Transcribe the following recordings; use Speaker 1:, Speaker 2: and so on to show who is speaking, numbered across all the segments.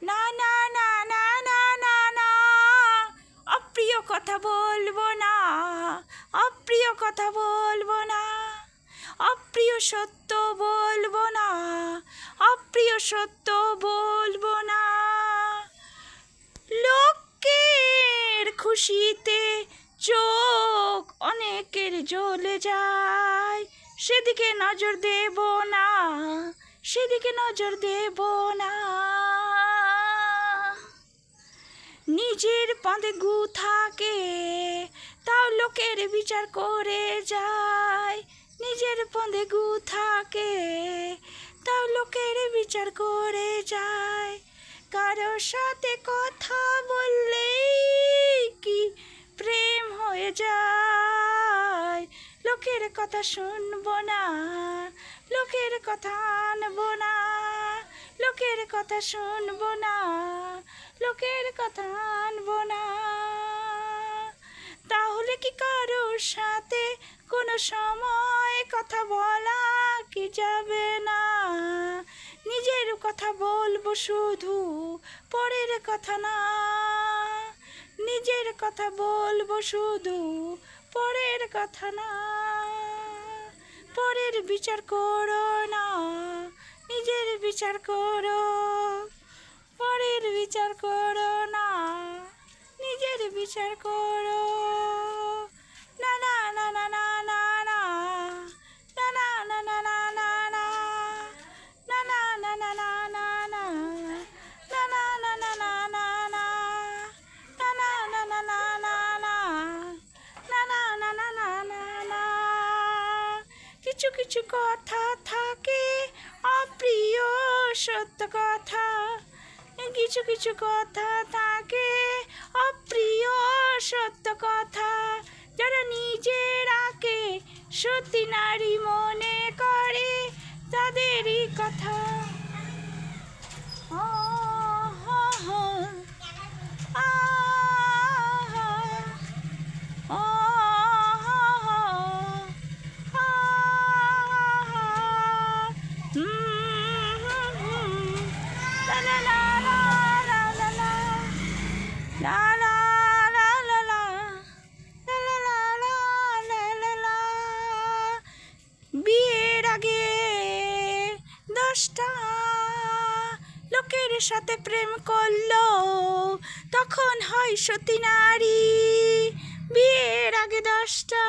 Speaker 1: না না না না না না না, অপ্রিয় কথা বলবো না, অপ্রিয় কথা বলবো না, অপ্রিয় সত্য বলবো না, অপ্রিয় সত্য বলবো না। লোকের খুশিতে চোখ অনেকের জ্বলে যায়, সেদিকে নজর দেব না, সেদিকে নজর দেব না। নিজের পদে গু থাকে তাও লোকের বিচার করে যায়, নিজের পদে গু থাকে তাও লোকের বিচার করে যায়। কারো সাথে কথা বললেই কি প্রেম হয়ে যায়, লোকের কথা শুনবো না, লোকের কথা আনবো না, লোকের কথা শুনবো না, লোকের কথা আনবো না। তাহলে কি কারোর সাথে কোনো সময় কথা বলা কি যাবে না? নিজের কথা বলবো শুধু, পরের কথা না, নিজের কথা বলবো শুধু, পরের কথা না। পরের বিচার করো না, নিজের বিচার করো, পরের বিচার করো না, নিজের বিচার করো। না না না না না না না, না না না না না না না, না না না না না না না, না না না না না না না, না না না না না না না, না না না না না না না। কিছু কিছু কথা থাকে অপ্রিয় সত্য কথা, কিছু কিছু কথা থাকে অপ্রিয় সত্য কথা। যারা নিজেরাকে সত্যি নারী মনে করে তাদেরই কথা। বিয়ের আগে 10টা লোকের সাথে প্রেম করলো তখন হয় সতী নারী। বিয়ের আগে 10টা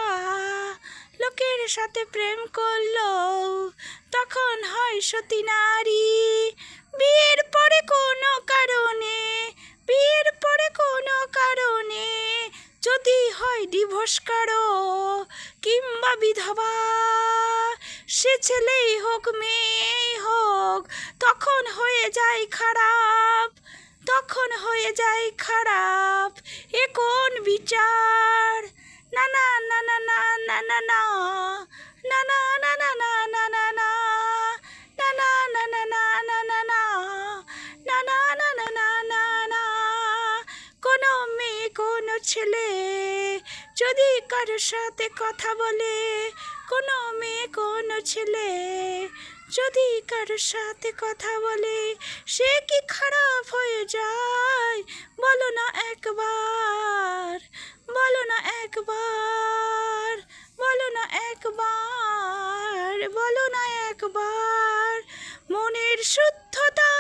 Speaker 1: লোকের সাথে প্রেম করলো তখন হয় সতী নারী। বিয়ের পরে কোনো কারণে, বিয়ের পরে কোনো কারণে যদি হয় ডিভোর্স কারো কিংবা বিধবা, সে ছেলেই হোক মেয়েই হোক তখন হয়ে যায় খারাপ, তখন হয়ে যায় খারাপ। এ কোন বিচার? না না না না না না না না, না না না না না না না না, না না না না না না না না, না না না না না না না। কোনো মেয়ে কোনো ছেলে যদি কারোর সাথে কথা বলে, কোনো মেয়ে কোনো ছেলে যদি কারোর সাথে কথা বলে, সে কি খারাপ হয়ে যায়? বলো না একবার, বলো না একবার, বলো না একবার, বলো না একবার। মনের শুদ্ধতা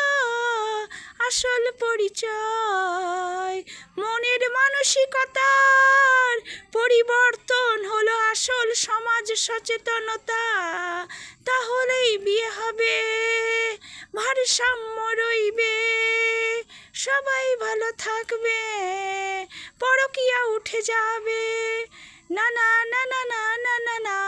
Speaker 1: আসল পরিচয়, মনের মানসিকতার পরিবর্তন হলো আসল সমাজ সচেতনতা। তাহলেই বিয়ে হবে, ভারসাম্য রইবে, সবাই ভালো থাকবে, পরকীয়া উঠে যাবে। না না না না না না না না।